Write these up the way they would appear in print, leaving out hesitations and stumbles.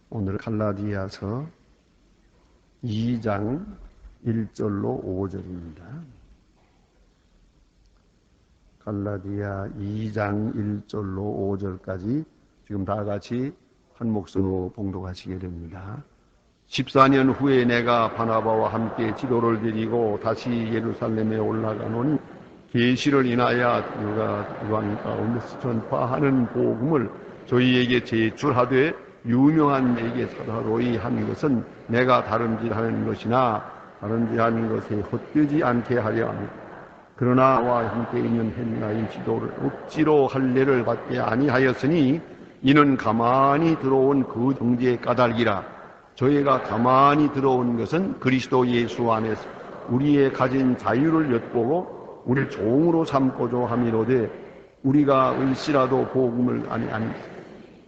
오늘 갈라디아서 2장 1절로 5절입니다. 갈라디아 2장 1절로 5절까지 지금 다 같이 한 목소리로 봉독하시게 됩니다. 14년 후에 내가 바나바와 함께 지도를 드리고 다시 예루살렘에 올라가노니 계시를 인하여 누가 이방 가운데서 전파하는 복음을 저희에게 제출하되 유명한 내게 사사로이 한 것은 내가 다름질하는 것이나 다름질하는 것에 헛되지 않게 하려 합니다. 그러나 나와 함께 있는 헬라인 지도를 억지로 할례를 받게 아니하였으니 이는 가만히 들어온 그 정죄의 까닭이라. 저희가 가만히 들어온 것은 그리스도 예수 안에서 우리의 가진 자유를 엿보고 우리를 종으로 삼고자 함이로되 우리가 을씨라도 복음을 아니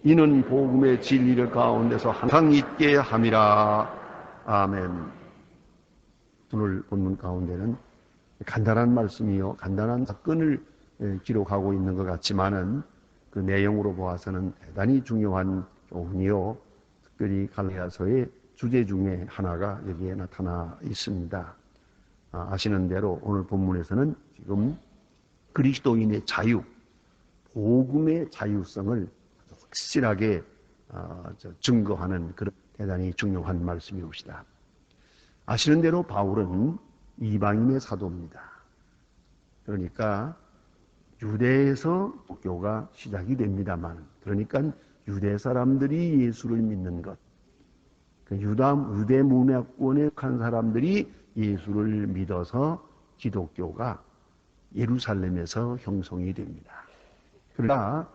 이는 복음의 진리를 가운데서 항상 있게 함이라. 아멘. 오늘 본문 가운데는 간단한 말씀이요, 간단한 사건을 기록하고 있는 것 같지만은 그 내용으로 보아서는 대단히 중요한 교훈이요, 특별히 갈라디아서의 주제 중에 하나가 여기에 나타나 있습니다. 아시는 대로 오늘 본문에서는 지금 그리스도인의 자유, 복음의 자유성을 확실하게 증거하는 그런 대단히 중요한 말씀이옵시다. 아시는 대로 바울은 이방인의 사도입니다. 그러니까 유대에서 복교가 시작이 됩니다만, 그러니까 유대 사람들이 예수를 믿는 것, 유대 문화권에 속한 사람들이 예수를 믿어서 기독교가 예루살렘에서 형성이 됩니다. 그러나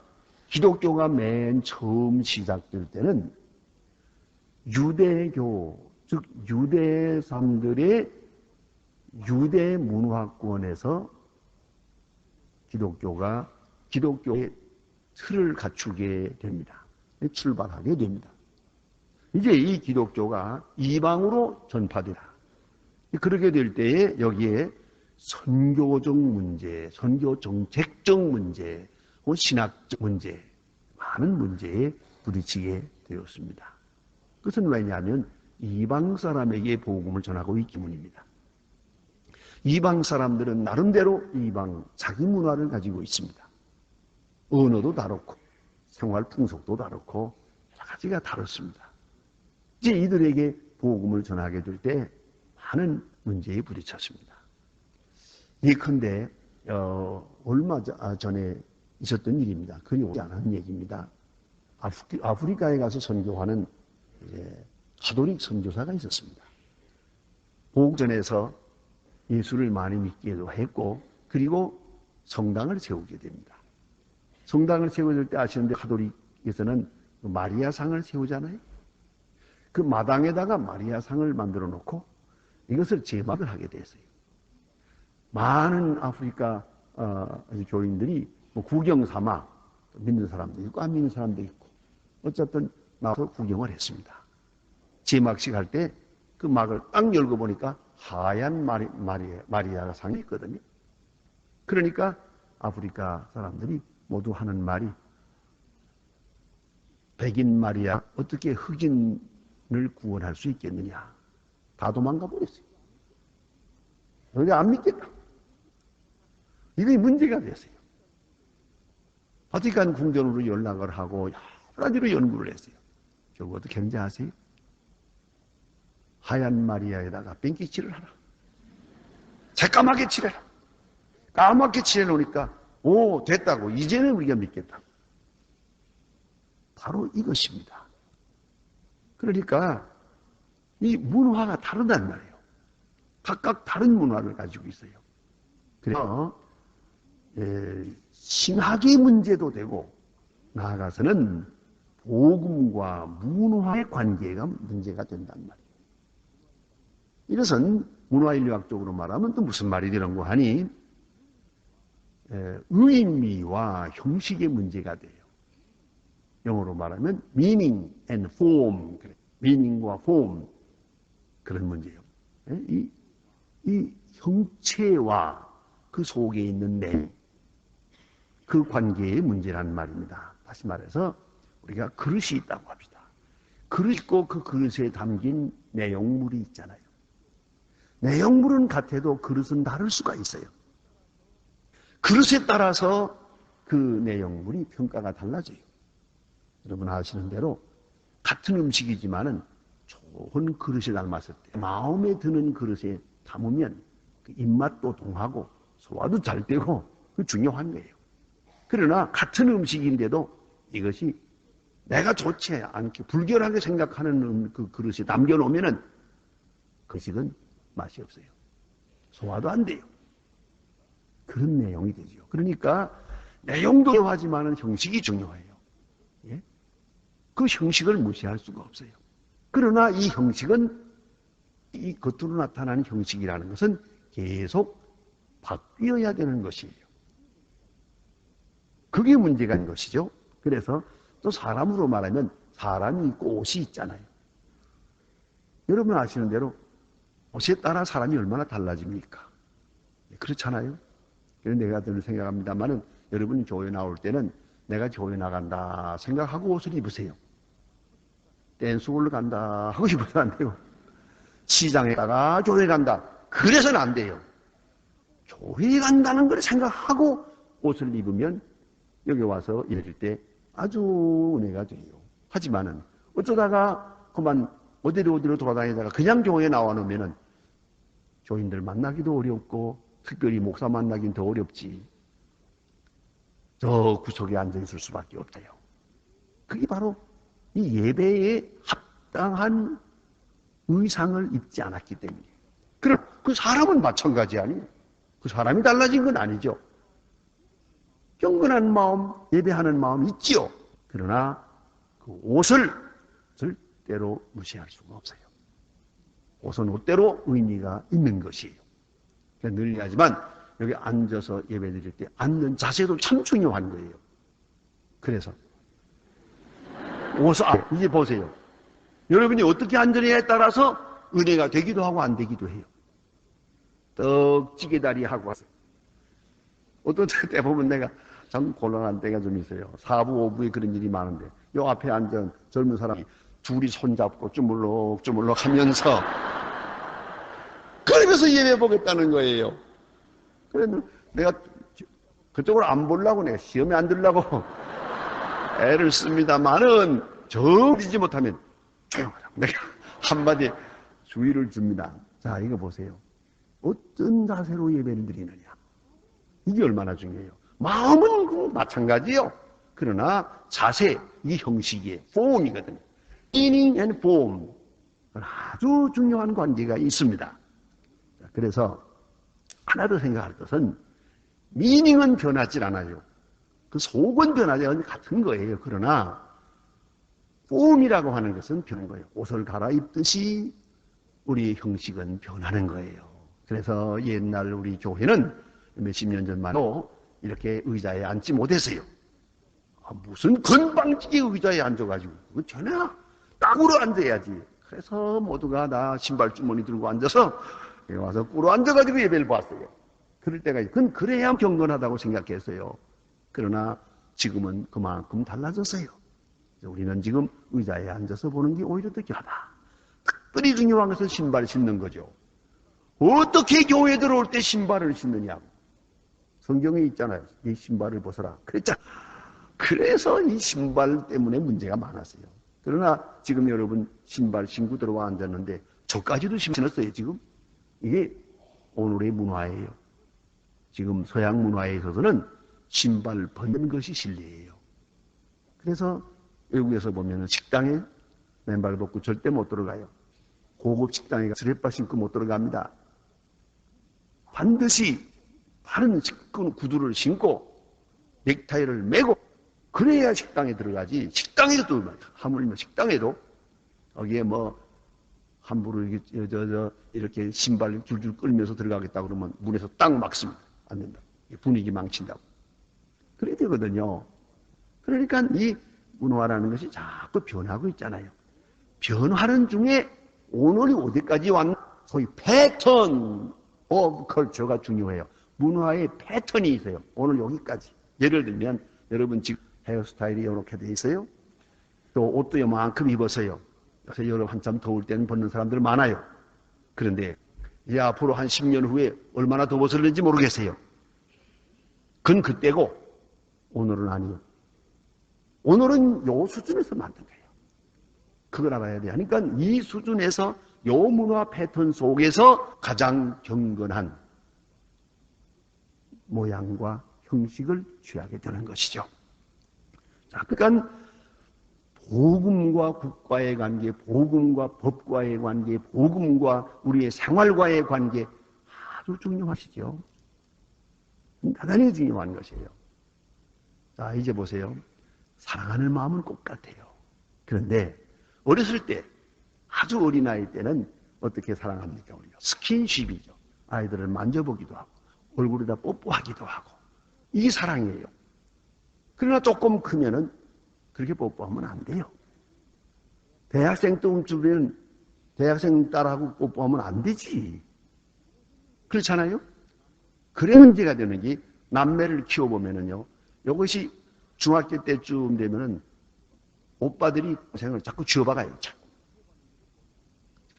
기독교가 맨 처음 시작될 때는 유대교, 즉 유대 사람들의 유대 문화권에서 기독교의 틀을 갖추게 됩니다. 출발하게 됩니다. 이제 이 기독교가 이방으로 전파되다. 그렇게 될 때에 여기에 선교적 문제, 선교 정책적 문제, 신학적 문제, 많은 문제에 부딪히게 되었습니다. 그것은 왜냐하면 이방 사람에게 복음을 전하고 있기 때문입니다. 이방 사람들은 나름대로 자기 문화를 가지고 있습니다. 언어도 다르고 생활 풍속도 다르고 여러 가지가 다릅니다. 이제 이들에게 복음을 전하게 될 때 많은 문제에 부딪혔습니다. 예컨대 얼마 전에 있었던 일입니다. 그리 오지 않은 얘기입니다. 아프리카에 가서 선교하는 가톨릭 선교사가 있었습니다. 복전에서 예수를 많이 믿기도 했고, 그리고 성당을 세우게 됩니다. 성당을 세워줄 때 아시는데 가톨릭에서는 마리아상을 세우잖아요. 그 마당에다가 마리아상을 만들어 놓고 이것을 제막을 하게 됐어요. 많은 아프리카 교인들이 구경 삼아 믿는 사람도 있고 안 믿는 사람도 있고 어쨌든 나와서 구경을 했습니다. 제막식 할 때 그 막을 딱 열고 보니까 하얀 마리아가 상이 있거든요. 그러니까 아프리카 사람들이 모두 하는 말이, 백인 마리아 어떻게 흑인을 구원할 수 있겠느냐. 다 도망가 버렸어요. 우리가 안 믿겠다. 이게 문제가 됐어요. 바티칸 궁전으로 연락을 하고 여러 가지로 연구를 했어요. 결국 어떻게 했는지 아세요? 하얀 마리아에다가 뺑기 칠을 하라. 새까맣게 칠해라. 까맣게 칠해놓으니까 됐다고. 이제는 우리가 믿겠다. 바로 이것입니다. 그러니까 이 문화가 다르단 말이에요. 각각 다른 문화를 가지고 있어요. 그래서 신학의 문제도 되고 나아가서는 복음과 문화의 관계가 문제가 된단 말이에요. 이것은 문화인류학적으로 말하면 또 무슨 말이 되는고 하니 의미와 형식의 문제가 돼요. 영어로 말하면 meaning and form, meaning과 form, 그런 문제예요. 이 형체와 그 속에 있는 내용, 그 관계의 문제라는 말입니다. 다시 말해서 우리가 그릇이 있다고 합시다. 그릇 있고 그 그릇에 담긴 내용물이 있잖아요. 내용물은 같아도 그릇은 다를 수가 있어요. 그릇에 따라서 그 내용물이 평가가 달라져요. 여러분 아시는 대로 같은 음식이지만은 좋은 그릇에 담았을 때 마음에 드는 그릇에 담으면 그 입맛도 동하고 소화도 잘 되고 그 중요한 거예요. 그러나 같은 음식인데도 이것이 내가 좋지 않게 불결하게 생각하는 그 그릇에 남겨놓으면은 그 음식은 맛이 없어요. 소화도 안 돼요. 그런 내용이 되죠. 그러니까 내용도 중요하지만 형식이 중요해요. 예? 그 형식을 무시할 수가 없어요. 그러나 이 형식은 이 겉으로 나타나는 형식이라는 것은 계속 바뀌어야 되는 것이에요. 그게 문제가 있는 것이죠. 그래서 또 사람으로 말하면 사람이 있고 옷이 있잖아요. 여러분 아시는 대로 옷에 따라 사람이 얼마나 달라집니까? 그렇잖아요. 그래서 내가 늘 생각합니다만은 여러분이 교회 나올 때는 내가 교회 나간다 생각하고 옷을 입으세요. 댄스홀로 간다 하고 입으면 안 돼요. 시장에다가 교회 간다. 그래서는 안 돼요. 교회 간다는 걸 생각하고 옷을 입으면 여기 와서 일해줄 때 아주 은혜가 돼요. 하지만은 어쩌다가 그만 어디로 돌아다니다가 그냥 교회에 나와 놓으면은 교인들 만나기도 어렵고 특별히 목사 만나긴 더 어렵지. 저 구석에 앉아 있을 수밖에 없어요. 그게 바로 이 예배에 합당한 의상을 입지 않았기 때문에. 그럼 그 사람은 마찬가지 아니에요. 그 사람이 달라진 건 아니죠. 경건한 마음, 예배하는 마음이 있지요. 그러나 그 옷을 절대로 무시할 수가 없어요. 옷은 옷대로 의미가 있는 것이에요. 늘 얘기하지만 여기 앉아서 예배드릴 때 앉는 자세도 참 중요한 거예요. 그래서 옷을 이제 보세요. 여러분이 어떻게 앉느냐에 따라서 은혜가 되기도 하고 안 되기도 해요. 떡지게다리 하고 왔어요. 어떤 때 보면 내가 참 곤란한 때가 좀 있어요. 4부, 5부에 그런 일이 많은데 요 앞에 앉은 젊은 사람이 둘이 손잡고 주물럭주물럭 하면서 그러면서 예배 보겠다는 거예요. 그래서 내가 그쪽으로 안 보려고 내가 시험에 안 들려고 애를 씁니다만은 저리지 못하면 조용하라. 내가 한마디 주의를 줍니다. 자, 이거 보세요. 어떤 자세로 예배를 드리느냐. 이게 얼마나 중요해요. 마음은 그 마찬가지요. 그러나 자세, 이 형식의 폼이거든요. meaning and form. 아주 중요한 관계가 있습니다. 그래서 하나 더 생각할 것은 meaning은 변하지 않아요. 그 속은 변하지 않아요. 같은 거예요. 그러나 폼이라고 하는 것은 변한 거예요. 옷을 갈아입듯이 우리 형식은 변하는 거예요. 그래서 옛날 우리 교회는 몇십 년 전만 해도 이렇게 의자에 앉지 못했어요. 무슨 건방지게 의자에 앉아가지고 그거 전혀 땅으로 앉아야지. 그래서 모두가 다 신발 주머니 들고 앉아서 여기 와서 꿇어 앉아가지고 예배를 봤어요. 그럴 때가 있어요. 그건 그래야 경건하다고 생각했어요. 그러나 지금은 그만큼 달라졌어요. 우리는 지금 의자에 앉아서 보는 게 오히려 더 귀하다. 특별히 중요한 것은 신발을 신는 거죠. 어떻게 교회에 들어올 때 신발을 신느냐고. 성경에 있잖아요. 이 신발을 벗어라. 그랬잖아. 그래서 이 신발 때문에 문제가 많았어요. 그러나 지금 여러분 신발 신고 들어와 앉았는데 저까지도 신었어요. 지금 이게 오늘의 문화예요. 지금 서양 문화에 있어서는 신발 벗는 것이 실례예요. 그래서 외국에서 보면 식당에 맨발 벗고 절대 못 들어가요. 고급 식당에 스레빠 신고 못 들어갑니다. 반드시 바른 구두를 신고 넥타이를 매고 그래야 식당에 들어가지. 식당에도 하물며 식당에도 거기에 뭐 함부로 이렇게 신발 줄줄 끌면서 들어가겠다 그러면 문에서 딱 막습니다. 안 된다. 분위기 망친다고. 그래야 되거든요. 그러니까 이 문화라는 것이 자꾸 변하고 있잖아요. 변화는 중에 오늘이 어디까지 왔나? 소위 패턴 오브 컬처가 중요해요. 문화의 패턴이 있어요. 오늘 여기까지. 예를 들면 여러분 지금 헤어스타일이 이렇게 돼 있어요. 또 옷도 요만큼 입었어요. 요새 여름 한참 더울 때는 벗는 사람들 많아요. 그런데 이제 앞으로 한 10년 후에 얼마나 더 벗을는지 모르겠어요. 그건 그때고 오늘은 아니에요. 오늘은 요 수준에서 만든 거예요. 그걸 알아야 돼요. 그러니까 이 수준에서 요 문화 패턴 속에서 가장 경건한 모양과 형식을 취하게 되는 것이죠. 자, 그러니까 복음과 국가의 관계, 복음과 법과의 관계, 복음과 우리의 생활과의 관계 아주 중요하시죠. 대단히 중요한 것이에요. 자, 이제 보세요. 사랑하는 마음은 똑같아요. 그런데 어렸을 때, 아주 어린아이 때는 어떻게 사랑합니까? 우리가 스킨십이죠. 아이들을 만져보기도 하고 얼굴에다 뽀뽀하기도 하고 이게 사랑이에요. 그러나 조금 크면은 그렇게 뽀뽀하면 안 돼요. 대학생 때쯤에는 대학생 딸하고 뽀뽀하면 안 되지. 그렇잖아요? 그래 문제가 되는 게 남매를 키워보면은요. 이것이 중학교 때쯤 되면은 오빠들이 생을 자꾸 쥐어박아요. 자꾸.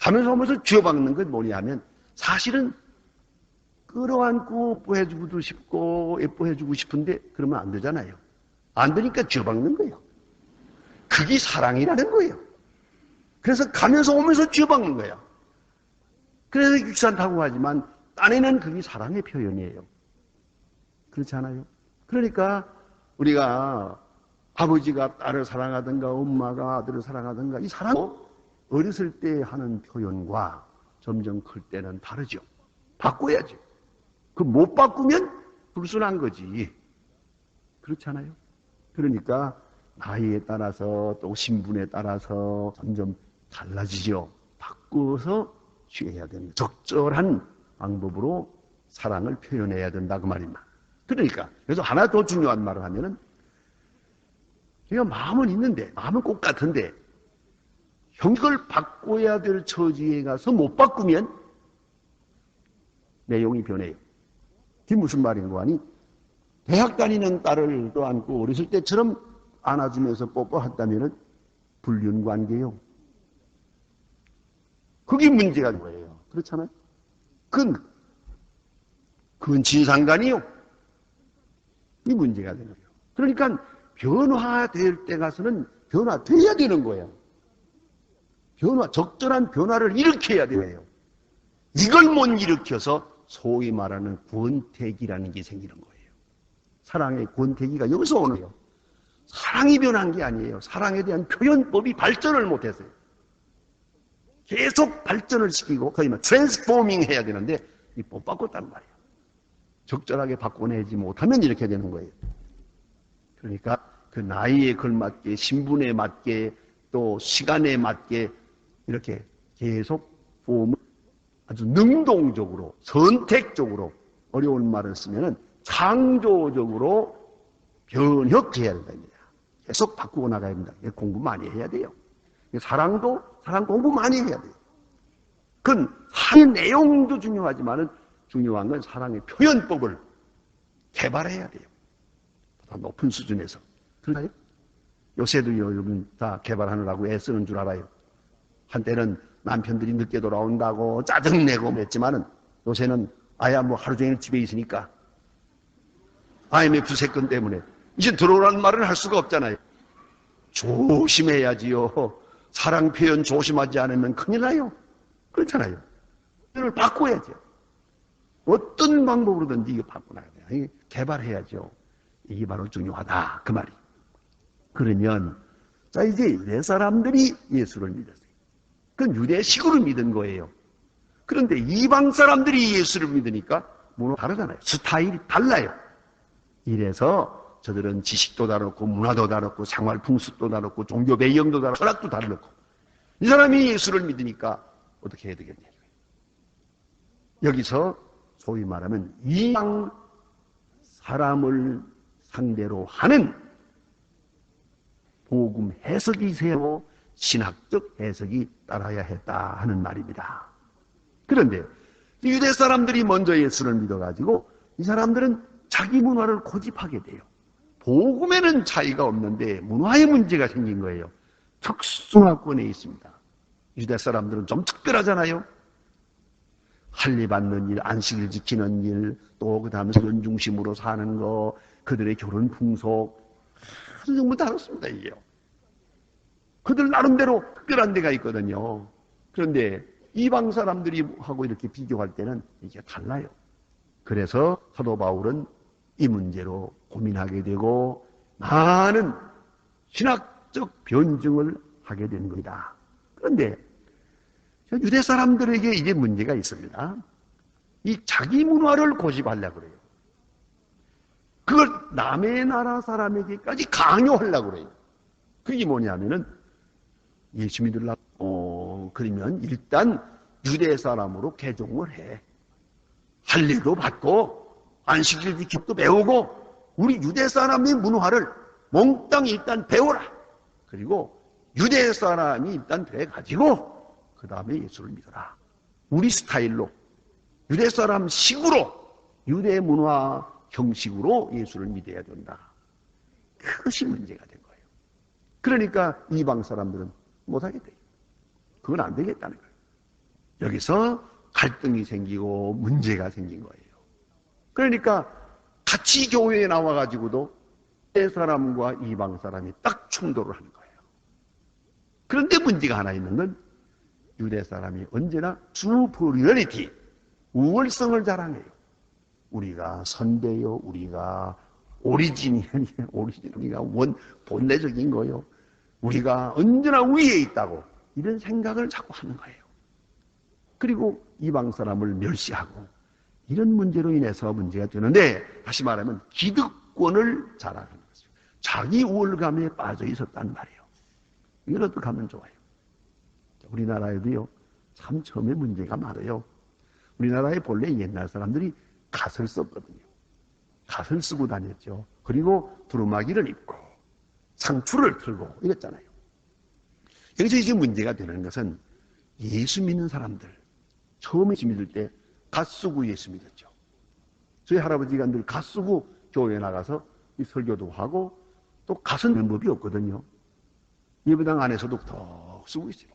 가면서 하면서 쥐어박는 건 뭐냐 하면 사실은 끌어안고 뽀뽀해주고도 싶고 예뻐해주고 싶은데 그러면 안 되잖아요. 안 되니까 쥐어박는 거예요. 그게 사랑이라는 거예요. 그래서 가면서 오면서 쥐어박는 거예요. 그래서 귀찮다고 하지만 딴에는 그게 사랑의 표현이에요. 그렇지 않아요? 그러니까 우리가 아버지가 딸을 사랑하든가 엄마가 아들을 사랑하든가 이 사랑 어렸을 때 하는 표현과 점점 클 때는 다르죠. 바꿔야죠. 그 못 바꾸면 불순한 거지. 그렇지 않아요? 그러니까 나이에 따라서 또 신분에 따라서 점점 달라지죠. 바꿔서 취해야 됩니다. 적절한 방법으로 사랑을 표현해야 된다 그 말입니다. 그러니까 그래서 하나 더 중요한 말을 하면은 제가 마음은 있는데 마음은 꼭 같은데 형식을 바꿔야 될 처지에 가서 못 바꾸면 내용이 변해요. 그게 무슨 말인가 하니 대학 다니는 딸을 또 안고 어렸을 때처럼 안아주면서 뽀뽀했다면 불륜관계요. 그게 문제가 된 거예요. 그렇잖아요? 그건 진상간이요. 이 문제가 되는 거예요. 그러니까 변화될 때 가서는 변화돼야 되는 거예요. 적절한 변화를 일으켜야 돼요. 이걸 못 일으켜서 소위 말하는 권태기라는 게 생기는 거예요. 사랑의 권태기가 여기서 오는 거예요. 사랑이 변한 게 아니에요. 사랑에 대한 표현법이 발전을 못했어요. 계속 발전을 시키고 거의 뭐 트랜스포밍 해야 되는데 못 바꿨단 말이에요. 적절하게 바꿔내지 못하면 이렇게 되는 거예요. 그러니까 그 나이에 걸맞게 신분에 맞게 또 시간에 맞게 이렇게 계속 폼을 아주 능동적으로 선택적으로 어려운 말을 쓰면은 창조적으로 변혁해야 된답니다. 계속 바꾸고 나가야 됩니다. 공부 많이 해야 돼요. 사랑도 사랑 공부 많이 해야 돼요. 그건 사랑의 내용도 중요하지만은 중요한 건 사랑의 표현법을 개발해야 돼요. 보다 높은 수준에서. 그러나요? 요새도 여러분 다 개발하느라고 애쓰는 줄 알아요. 한때는 남편들이 늦게 돌아온다고 짜증내고 그랬지만은 요새는 아야 뭐 하루 종일 집에 있으니까 IMF 세건 때문에 이제 들어오라는 말을 할 수가 없잖아요. 조심해야지요. 사랑 표현 조심하지 않으면 큰일 나요. 그렇잖아요. 표현을 바꿔야죠. 어떤 방법으로든지 이거 바꿔놔야 돼요. 개발해야죠. 이게 바로 중요하다. 그 말이. 그러면 자 이제 유대 사람들이 예수를 믿었어요. 그건 유대식으로 믿은 거예요. 그런데 이방 사람들이 예수를 믿으니까 문화 다르잖아요. 스타일이 달라요. 이래서 저들은 지식도 다르고 문화도 다르고 생활 풍습도 다르고 종교 배경도 다르고 철학도 다르고 이 사람이 예수를 믿으니까 어떻게 해야 되겠냐. 여기서 소위 말하면 이방 사람을 상대로 하는 복음 해석이세요. 신학적 해석이 따라야 했다 하는 말입니다. 그런데 유대 사람들이 먼저 예수를 믿어가지고 이 사람들은 자기 문화를 고집하게 돼요. 복음에는 차이가 없는데 문화의 문제가 생긴 거예요. 특수화권에 있습니다. 유대 사람들은 좀 특별하잖아요. 할례 받는 일, 안식일 지키는 일, 또 그 다음에 결혼 중심으로 사는 거, 그들의 결혼 풍속, 아주 전부 다르습니다, 이게요. 그들 나름대로 특별한 데가 있거든요. 그런데 이방 사람들이 하고 이렇게 비교할 때는 이게 달라요. 그래서 사도 바울은 이 문제로 고민하게 되고 많은 신학적 변증을 하게 된 겁니다. 그런데 유대 사람들에게 이게 문제가 있습니다. 이 자기 문화를 고집하려고 그래요. 그걸 남의 나라 사람에게까지 강요하려고 그래요. 그게 뭐냐면은 예수 믿으려고 그러면 일단 유대 사람으로 개종을 해. 할례도 받고 안식일 지킴도 배우고 우리 유대 사람의 문화를 몽땅 일단 배워라. 그리고 유대 사람이 일단 돼가지고 그 다음에 예수를 믿어라. 우리 스타일로 유대 사람 식으로 유대 문화 형식으로 예수를 믿어야 된다. 그것이 문제가 된 거예요. 그러니까 이방 사람들은 못하겠대요. 그건 안 되겠다는 거예요. 여기서 갈등이 생기고 문제가 생긴 거예요. 그러니까 같이 교회에 나와가지고도 유대 사람과 이방 사람이 딱 충돌을 하는 거예요. 그런데 문제가 하나 있는 건 유대 사람이 언제나 슈퍼리어리티, 우월성을 자랑해요. 우리가 선배요, 우리가 오리진이에요, 우리가 본래적인 거요. 우리가 언제나 위에 있다고 이런 생각을 자꾸 하는 거예요. 그리고 이방 사람을 멸시하고 이런 문제로 인해서 문제가 되는데 다시 말하면 기득권을 자랑하는 거죠. 자기 우월감에 빠져 있었단 말이에요. 이걸 어떻게 하면 좋아요? 우리나라에도요, 참 처음에 문제가 많아요. 우리나라에 본래 옛날 사람들이 갓을 썼거든요. 갓을 쓰고 다녔죠. 그리고 두루마기를 입고 상투를 틀고 이랬잖아요. 여기서 이제 문제가 되는 것은 예수 믿는 사람들, 처음에 예수 믿을 때 갓 쓰고 예수 믿었죠. 저희 할아버지가 늘 갓 쓰고 교회에 나가서 설교도 하고 또 갓은 넣는 법이 없거든요. 예배당 안에서도 더 쓰고 있어요.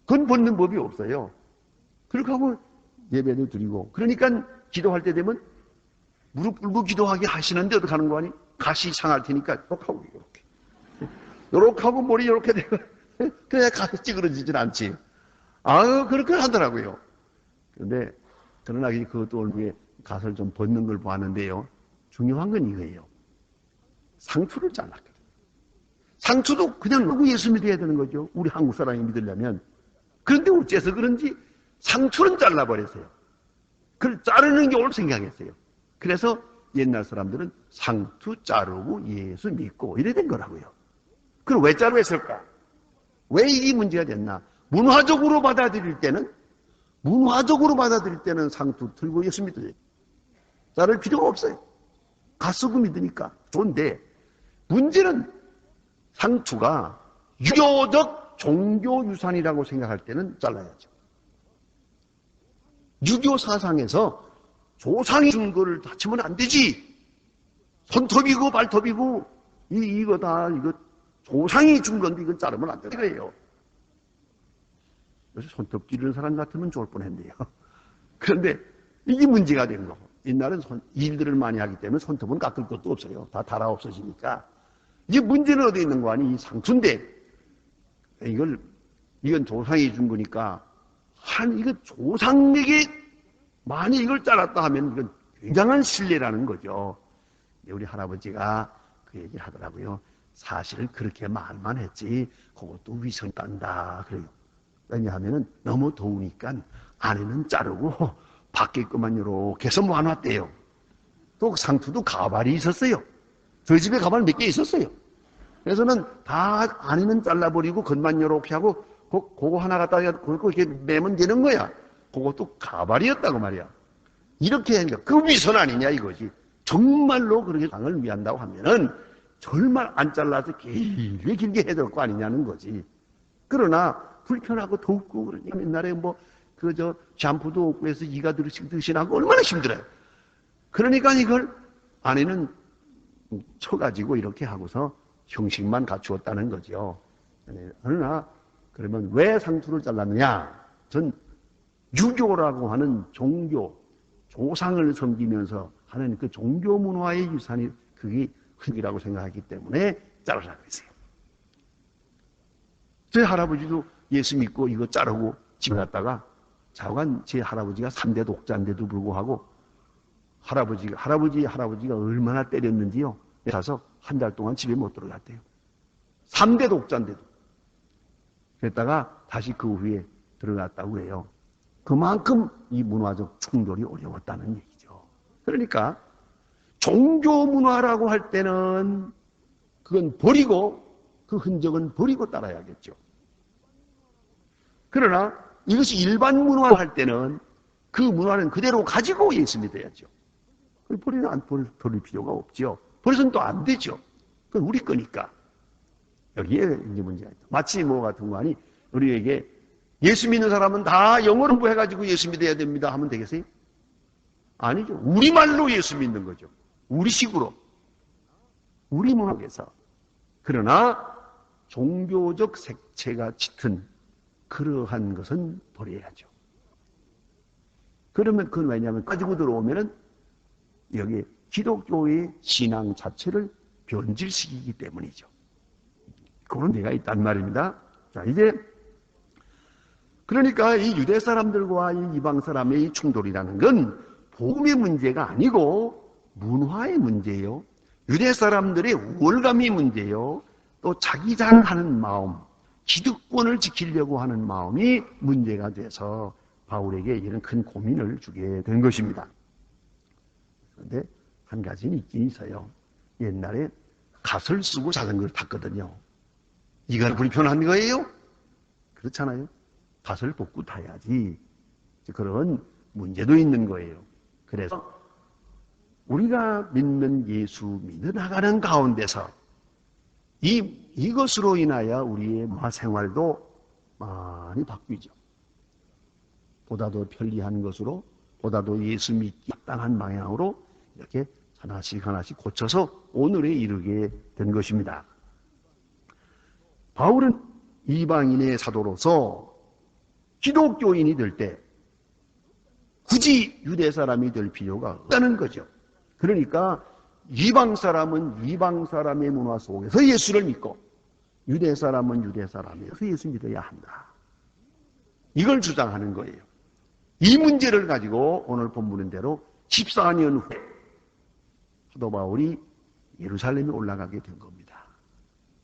그건 벗는 법이 없어요. 그렇게 하고 예배를 드리고 그러니까 기도할 때 되면 무릎 꿇고 기도하게 하시는데 어떻게 하는 거 아니? 가시 상할 테니까 이렇게 하고 이렇게 하고 머리 이렇게 되고 그냥 가시 찌그러지진 않지. 그렇게 하더라고요. 그런데 그러나 그것도 위에 갓을 좀 벗는 걸 보았는데요. 중요한 건 이거예요. 상투를 잘랐거든요. 상투도 그냥 누구 예수 믿어야 되는 거죠. 우리 한국 사람이 믿으려면. 그런데 어째서 그런지 상투는 잘라버렸어요. 그걸 자르는 게 옳을 생각했어요. 그래서 옛날 사람들은 상투 자르고 예수 믿고 이래 된 거라고요. 그럼 왜 자르했을까? 왜 이게 문제가 됐나? 문화적으로 받아들일 때는 상투 들고 예수 믿어요. 자를 필요가 없어요. 가쓰고 믿으니까 좋은데 문제는 상투가 유교적 종교유산이라고 생각할 때는 잘라야죠. 유교 사상에서 조상이 준 거를 다치면 안 되지. 손톱이고 발톱이고 이거 조상이 준 건데 이건 자르면 안 되는 거예요. 요새 손톱 기르는 사람 같으면 좋을 뻔했네요. 그런데 이게 문제가 된 거고 옛날엔 일들을 많이 하기 때문에 손톱은 깎을 것도 없어요. 다 달아 없어지니까. 이제 문제는 어디 있는 거 아니? 이 상투인데 이건 조상이 준 거니까 이거 조상에게 만약 이걸 잘랐다 하면 이건 굉장한 신뢰라는 거죠. 우리 할아버지가 그 얘기를 하더라고요. 사실 그렇게 말만 했지 그것도 위선 딴다 그래요. 왜냐하면 너무 더우니까 안에는 자르고 밖에 것만 이렇게 해서 모아놨대요. 또 상투도 가발이 있었어요. 저희 집에 가발 몇 개 있었어요. 그래서는 다 안에는 잘라버리고 겉만 이렇게 하고 그거 하나 갖다가 그거 이렇게 매면 되는 거야. 그것도 가발이었다고 말이야. 이렇게 하니까 그 위선 아니냐 이거지. 정말로 그렇게 당을 위한다고 하면은 정말 안 잘라서 길게 해야 될 거 아니냐는 거지. 그러나 불편하고 덥고 그러니까 옛날에 샴푸도 없고 해서 이가 드시나고 얼마나 힘들어요. 그러니까 이걸 안에는 쳐가지고 이렇게 하고서 형식만 갖추었다는 거죠. 그러나 그러면 왜 상투를 잘랐느냐? 전 유교라고 하는 종교, 조상을 섬기면서 하는 그 종교 문화의 유산이 그게 흙이라고 생각하기 때문에 자르라고 했어요. 제 할아버지도 예수 믿고 이거 자르고 집에 갔다가 자관 제 할아버지가 3대 독자인데도 불구하고 할아버지가 얼마나 때렸는지요. 가서 한 달 동안 집에 못 들어갔대요. 3대 독자인데도. 그랬다가 다시 그 후에 들어갔다고 해요. 그만큼 이 문화적 충돌이 어려웠다는 얘기죠. 그러니까 종교 문화라고 할 때는 그건 버리고 그 흔적은 버리고 따라야겠죠. 그러나 이것이 일반 문화를 할 때는 그 문화는 그대로 가지고 예수 믿어야죠. 버릴 필요가 없죠. 버려서는 또 안 되죠. 그건 우리 거니까. 여기에 이제 문제가 있다. 마치 뭐 같은 거 아니, 우리에게 예수 믿는 사람은 다 영어 공부해가지고 예수 믿어야 됩니다 하면 되겠어요? 아니죠. 우리말로 예수 믿는 거죠. 우리식으로. 우리 문화에서. 그러나 종교적 색채가 짙은 그러한 것은 버려야죠. 그러면 그건 왜냐하면 가지고 들어오면은 여기 기독교의 신앙 자체를 변질시키기 때문이죠. 그런 데가 있단 말입니다. 자, 이제 그러니까 이 유대 사람들과 이 이방 사람의 이 충돌이라는 건 복음의 문제가 아니고 문화의 문제예요. 유대 사람들의 우월감이 문제예요. 또 자기 자랑하는 마음, 기득권을 지키려고 하는 마음이 문제가 돼서 바울에게 이런 큰 고민을 주게 된 것입니다. 그런데 한 가지는 있긴 있어요. 옛날에 갓을 쓰고 자전거를 탔거든요. 이가 불편한 거예요? 그렇잖아요. 갓을 벗고 타야지. 그런 문제도 있는 거예요. 그래서 우리가 믿는 예수 믿어 나가는 가운데서 이것으로 인하여 우리의 문화 생활도 많이 바뀌죠. 보다 더 편리한 것으로, 보다 더 예수 믿기 합당한 방향으로 이렇게 하나씩 고쳐서 오늘에 이르게 된 것입니다. 바울은 이방인의 사도로서 기독교인이 될 때 굳이 유대 사람이 될 필요가 없다는 거죠. 그러니까 이방 사람은 이방 사람의 문화 속에서 예수를 믿고 유대 사람은 유대 사람에서 예수 믿어야 한다. 이걸 주장하는 거예요. 이 문제를 가지고 오늘 본문인 대로 14년 후에 사도 바울이 예루살렘에 올라가게 된 겁니다.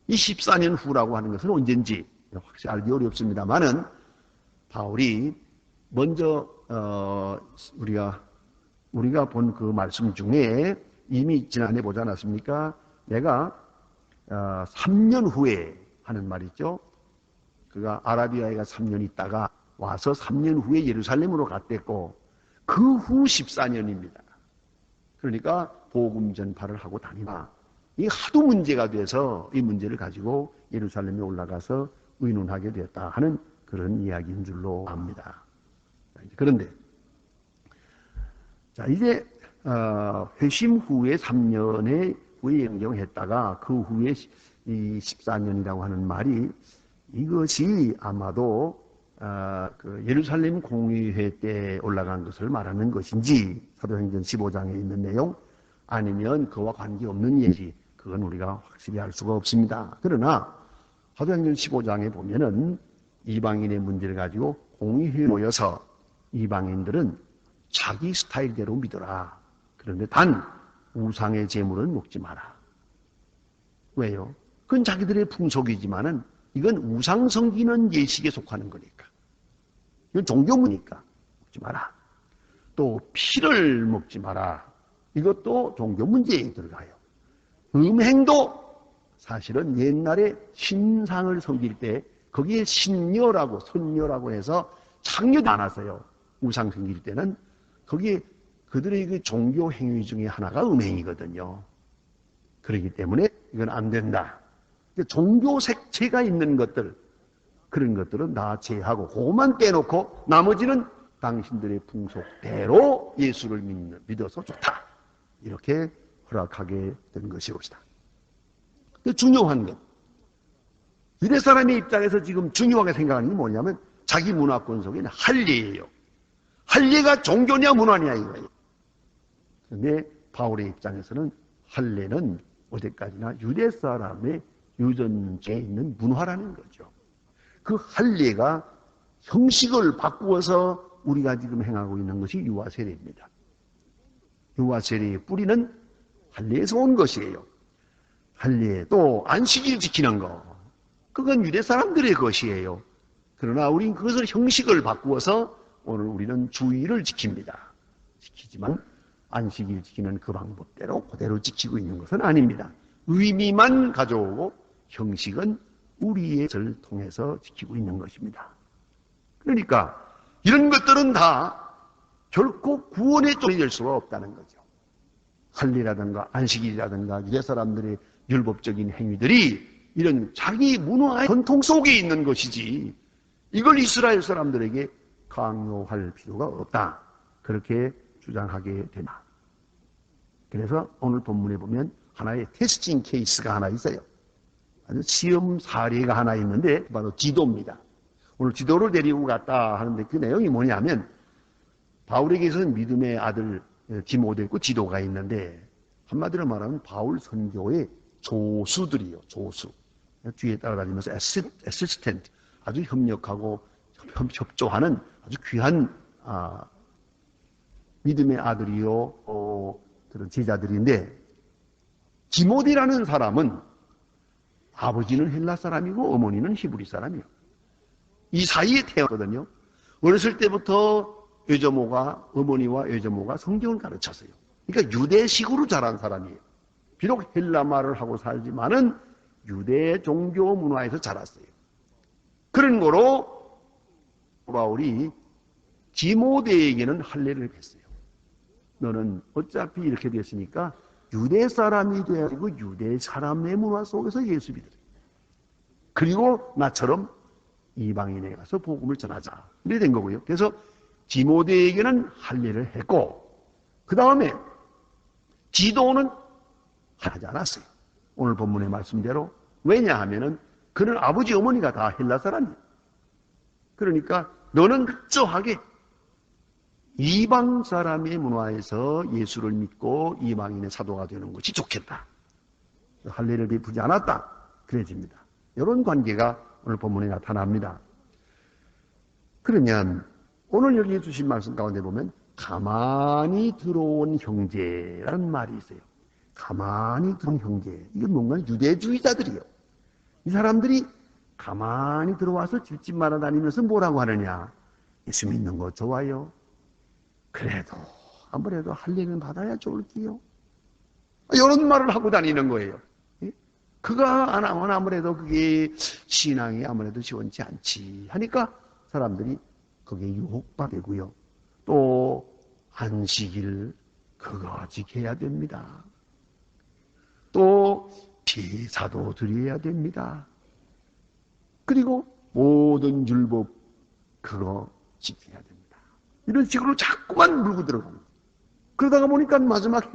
이 14년 후라고 하는 것은 언젠지 확실히 알기 어렵습니다만은 바울이 먼저 우리가 본 그 말씀 중에 이미 지난해 보지 않았습니까? 내가 3년 후에 하는 말이죠. 그가 아라비아에 3년 있다가 와서 3년 후에 예루살렘으로 갔댔고 그 후 14년입니다. 그러니까 복음 전파를 하고 다니나 이 하도 문제가 돼서 이 문제를 가지고 예루살렘에 올라가서 의논하게 됐다 하는 그런 이야기인 줄로 압니다. 그런데 자 이제 회심 후에 3년에 후에 영정했다가 그 후에 이 14년이라고 하는 말이 이것이 아마도 그 예루살렘 공의회 때 올라간 것을 말하는 것인지 사도행전 15장에 있는 내용 아니면 그와 관계없는 얘기 그건 우리가 확실히 알 수가 없습니다. 그러나 사도행전 15장에 보면은 이방인의 문제를 가지고 공의회에 모여서 이방인들은 자기 스타일대로 믿어라. 그런데 단 우상의 제물은 먹지 마라. 왜요? 그건 자기들의 풍속이지만은 이건 우상 섬기는 예식에 속하는 거니까. 이건 종교문이니까 먹지 마라. 또 피를 먹지 마라. 이것도 종교 문제에 들어가요. 음행도 사실은 옛날에 신상을 섬길 때 거기에 신녀라고 선녀라고 해서 창녀도 많았어요. 우상 섬길 때는 거기에 그들의 그 종교 행위 중에 하나가 음행이거든요. 그렇기 때문에 이건 안 된다. 종교 색채가 있는 것들 그런 것들은 다 제하고 그것만 떼놓고 나머지는 당신들의 풍속대로 예수를 믿어서 좋다. 이렇게 허락하게 된 것이옵시다. 중요한 것 유대 사람의 입장에서 지금 중요하게 생각하는 게 뭐냐면 자기 문화권 속에는 할례예요. 할례가 종교냐 문화냐 이거예요. 그런데 바울의 입장에서는 할례는 어디까지나 유대 사람의 유전자에 있는 문화라는 거죠. 그 할례가 형식을 바꾸어서 우리가 지금 행하고 있는 것이 유아세례입니다. 유아세례의 뿌리는 할례에서 온 것이에요. 할례 또 안식일 지키는 거, 그건 유대 사람들의 것이에요. 그러나 우리는 그것을 형식을 바꾸어서 오늘 우리는 주일을 지킵니다. 지키지만 안식일 지키는 그 방법대로 그대로 지키고 있는 것은 아닙니다. 의미만 가져오고 형식은 우리의 것을 통해서 지키고 있는 것입니다. 그러니까 이런 것들은 다 결코 구원의 쪽이 될 수가 없다는 거죠. 할례라든가 안식일이라든가 유대 사람들의 율법적인 행위들이 이런 자기 문화의 전통 속에 있는 것이지 이걸 이스라엘 사람들에게 강요할 필요가 없다. 그렇게 주장하게 됩니다. 그래서 오늘 본문에 보면 하나의 테스팅 케이스가 하나 있어요. 아주 시험 사례가 하나 있는데 바로 디도입니다. 오늘 디도를 데리고 갔다 하는데 그 내용이 뭐냐면 바울에게서는 믿음의 아들 디모데 있고 디도가 있는데 한마디로 말하면 바울 선교의 조수들이요. 조수. 뒤에 따라다니면서 애시스텐트, 아주 협력하고 협조하는 아주 귀한 믿음의 아들이요. 그런 제자들인데 디모데라는 사람은 아버지는 헬라 사람이고 어머니는 히브리 사람이에요. 이 사이에 태어났거든요. 어렸을 때부터 어머니와 외조모가 성경을 가르쳤어요. 그러니까 유대식으로 자란 사람이에요. 비록 헬라 말을 하고 살지만은 유대 종교 문화에서 자랐어요. 그런 거로 바울이 디모데에게는 할례를 했어요. 너는 어차피 이렇게 됐으니까 유대 사람이 되어야 되고 유대 사람의 문화 속에서 예수 믿으라. 그리고 나처럼 이방인에 가서 복음을 전하자. 이렇게 된 거고요. 그래서 디모데에게는 할례를 했고 그 다음에 디도는 하지 않았어요. 오늘 본문의 말씀대로. 왜냐하면은 그는 아버지 어머니가 다 헬라 사람이에요. 그러니까 너는 특정하게 이방 사람의 문화에서 예수를 믿고 이방인의 사도가 되는 것이 좋겠다. 할례를 베푸지 않았다. 그래집니다. 이런 관계가 오늘 본문에 나타납니다. 그러면 오늘 여기 주신 말씀 가운데 보면 가만히 들어온 형제라는 말이 있어요. 가만히 들어온 형제. 이건 뭔가 유대주의자들이에요. 이 사람들이 가만히 들어와서 집집마다 다니면서 뭐라고 하느냐. 예수 믿는 거 좋아요. 그래도 아무래도 할례는 받아야 좋을게요. 이런 말을 하고 다니는 거예요. 그가 안 하면 아무래도 그게 신앙이 아무래도 시원치 않지 하니까 사람들이 거기에 유혹받고요. 또 안식일 그거 지켜야 됩니다. 또 제사도 드려야 됩니다. 그리고 모든 율법 그거 지켜야 됩니다. 이런 식으로 자꾸만 물고 들어갑니다. 그러다가 보니까 마지막에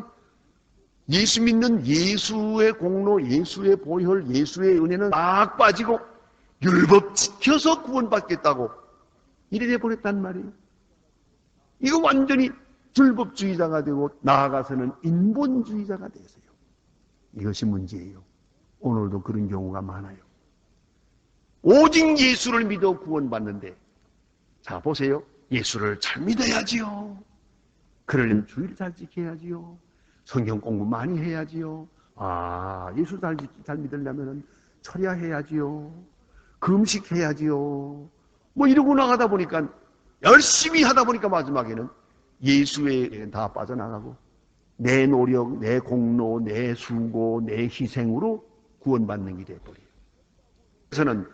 예수 믿는 예수의 공로, 예수의 보혈, 예수의 은혜는 막 빠지고 율법 지켜서 구원받겠다고 이래 돼버렸단 말이에요. 이거 완전히 율법주의자가 되고 나아가서는 인본주의자가 되세요. 이것이 문제예요. 오늘도 그런 경우가 많아요. 오직 예수를 믿어 구원받는데 자 보세요. 예수를 잘 믿어야지요. 그러려면 주일 잘 지켜야지요. 성경 공부 많이 해야지요. 예수 잘 믿으려면 철야해야지요. 금식해야지요. 뭐 이러고 나가다 보니까 열심히 하다 보니까 마지막에는 예수에 다 빠져나가고 내 노력, 내 공로, 내 수고, 내 희생으로 구원받는 게 돼버려요. 그래서는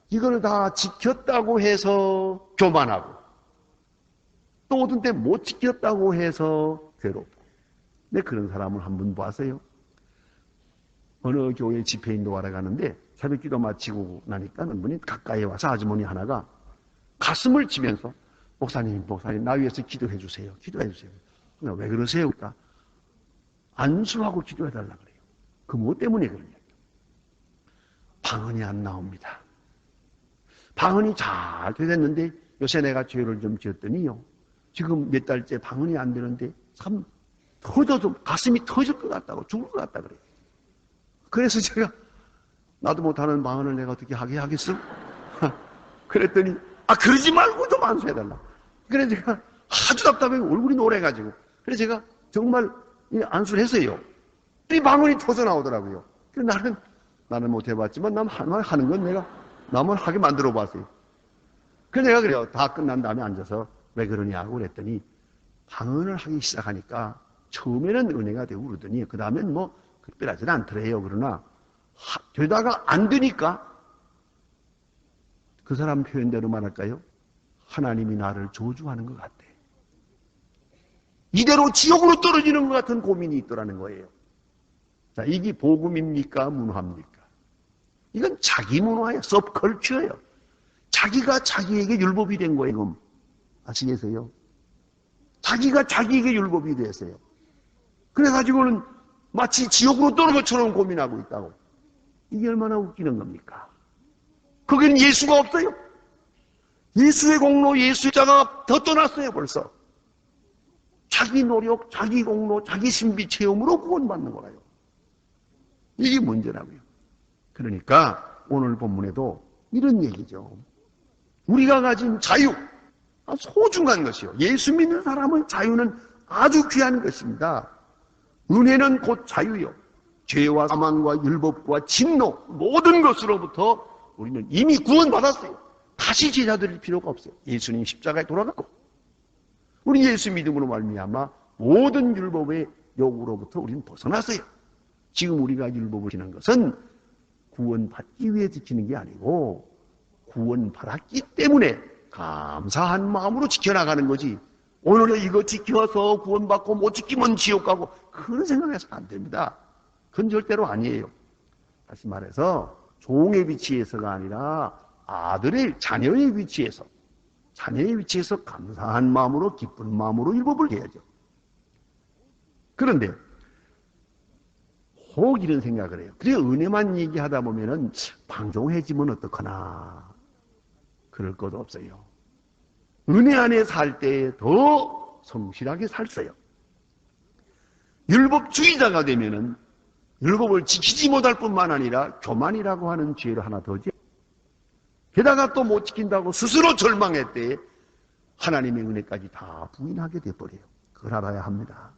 이걸 다 지켰다고 해서 교만하고 또 어떤 때 못 지켰다고 해서 괴롭고. 근데 그런 사람을 한 분 봤어요. 어느 교회 집회 인도하러 가는데 새벽 기도 마치고 나니까 한 분이 가까이 와서 아주머니 하나가 가슴을 치면서 목사님 나 위해서 기도해 주세요. 기도해 주세요. 왜 그러세요? 그러니까 안수하고 기도해 달라 그래요. 그 뭐 때문에 그러냐. 방언이 안 나옵니다. 방언이 잘 되겠는데 요새 내가 죄를 좀 지었더니요. 지금 몇 달째 방언이 안 되는데 참 터져서 가슴이 터질 것 같다고 죽을 것 같다 그래요. 그래서 제가 나도 못하는 방언을 내가 어떻게 하게 하겠어? 그랬더니 그러지 말고 좀 안수해달라. 그래 제가 아주 답답해 얼굴이 노래가지고 그래서 제가 정말 안수를 했어요. 이 방언이 터져 나오더라고요. 그래서 나는 못 해봤지만 남 하는 건 내가 남을 하게 만들어 봤어요. 그래서 내가 그래요. 다 끝난 다음에 앉아서 왜 그러냐고 그랬더니 방언을 하기 시작하니까 처음에는 은혜가 되고 그러더니 그 다음엔 뭐 특별하지는 않더래요. 그러나 되다가 안 되니까 그 사람 표현대로 말할까요? 하나님이 나를 저주하는 것 같아. 이대로 지옥으로 떨어지는 것 같은 고민이 있더라는 거예요. 자, 이게 복음입니까? 문화입니까? 이건 자기 문화예요. 서브컬처예요. 자기가 자기에게 율법이 된 거예요. 아시겠어요? 자기가 자기에게 율법이 됐어요. 그래가지고는 마치 지옥으로 떨어진 것처럼 고민하고 있다고. 이게 얼마나 웃기는 겁니까? 거기는 예수가 없어요. 예수의 공로, 예수의 자가 더 떠났어요, 벌써. 자기 노력, 자기 공로, 자기 신비 체험으로 구원받는 거라요. 이게 문제라고요. 그러니까 오늘 본문에도 이런 얘기죠. 우리가 가진 자유, 소중한 것이요. 예수 믿는 사람의 자유는 아주 귀한 것입니다. 은혜는 곧 자유요. 죄와 사망과 율법과 진노 모든 것으로부터 우리는 이미 구원받았어요. 다시 제자드릴 필요가 없어요. 예수님 십자가에 돌아갔고 우리 예수 믿음으로 말미암아 모든 율법의 요구로부터 우리는 벗어났어요. 지금 우리가 율법을 지키는 것은 구원받기 위해 지키는 게 아니고 구원받았기 때문에 감사한 마음으로 지켜나가는 거지. 오늘 이거 지켜서 구원받고 못 지키면 지옥 가고 그런 생각해서는 안 됩니다. 그건 절대로 아니에요. 다시 말해서 종의 위치에서가 아니라 자녀의 위치에서 감사한 마음으로 기쁜 마음으로 율법을 해야죠. 그런데 혹 이런 생각을 해요. 그래 은혜만 얘기하다 보면은 방종해지면 어떡하나. 그럴 것도 없어요. 은혜 안에 살 때 더 성실하게 살어요. 율법주의자가 되면은 율법을 지키지 못할 뿐만 아니라 교만이라고 하는 죄를 하나 더 지어. 게다가 또 못 지킨다고 스스로 절망했대 하나님의 은혜까지 다 부인하게 돼버려요. 그걸 알아야 합니다.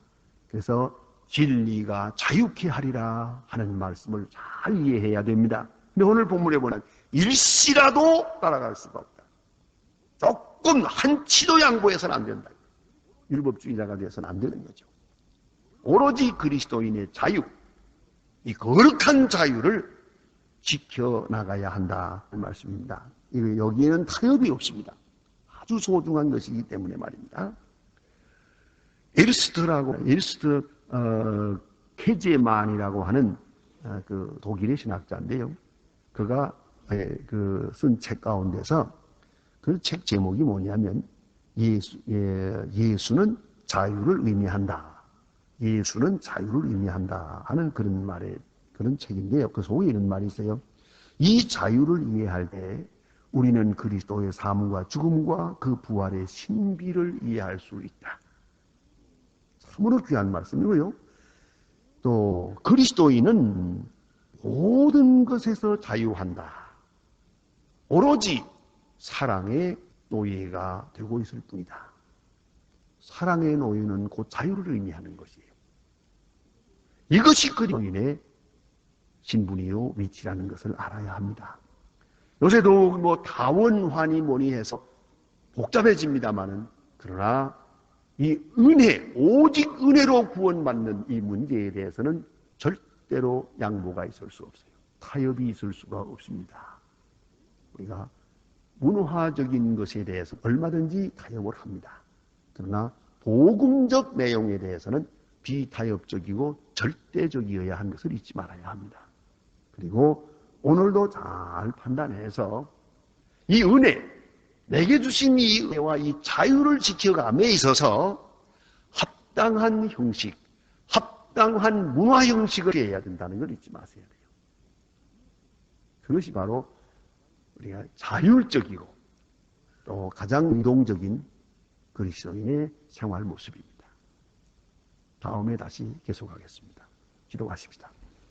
그래서 진리가 자유케 하리라 하는 말씀을 잘 이해해야 됩니다. 근데 오늘 본문에 보면 일시라도 따라갈 수가 없다. 조금 한치도 양보해서는 안 된다. 율법주의자가 되어서는 안 되는 거죠. 오로지 그리스도인의 자유, 이 거룩한 자유를 지켜나가야 한다는 말씀입니다. 여기에는 타협이 없습니다. 아주 소중한 것이기 때문에 말입니다. 에르스트 케제만이라고 하는 그 독일의 신학자인데요. 그가 쓴 책 가운데서 그 책 제목이 뭐냐면 예수는 자유를 의미한다. 예수는 자유를 의미한다 하는 그런 책인데요. 그 속에 이런 말이 있어요. 이 자유를 이해할 때 우리는 그리스도의 삶과 죽음과 그 부활의 신비를 이해할 수 있다. 참으로 귀한 말씀이고요. 또 그리스도인은 모든 것에서 자유한다. 오로지 사랑의 노예가 되고 있을 뿐이다. 사랑의 노예는 곧 자유를 의미하는 것이에요. 이것이 그리스도인의 신분이요 위치라는 것을 알아야 합니다. 요새도 뭐 다원환이 뭐니 해서 복잡해집니다마는 그러나 이 은혜, 오직 은혜로 구원받는 이 문제에 대해서는 절대로 양보가 있을 수 없어요. 타협이 있을 수가 없습니다. 우리가 문화적인 것에 대해서 얼마든지 타협을 합니다. 그러나 복음적 내용에 대해서는 비타협적이고 절대적이어야 하는 것을 잊지 말아야 합니다. 그리고 오늘도 잘 판단해서 이 은혜, 내게 주신 이 은혜와 이 자유를 지켜감에 있어서 합당한 형식, 합당한 문화 형식을 해야 된다는 걸 잊지 마세요. 그것이 바로 우리가 자율적이고 또 가장 운동적인 그리스도인의 생활 모습입니다. 다음에 다시 계속하겠습니다. 기도하십시다.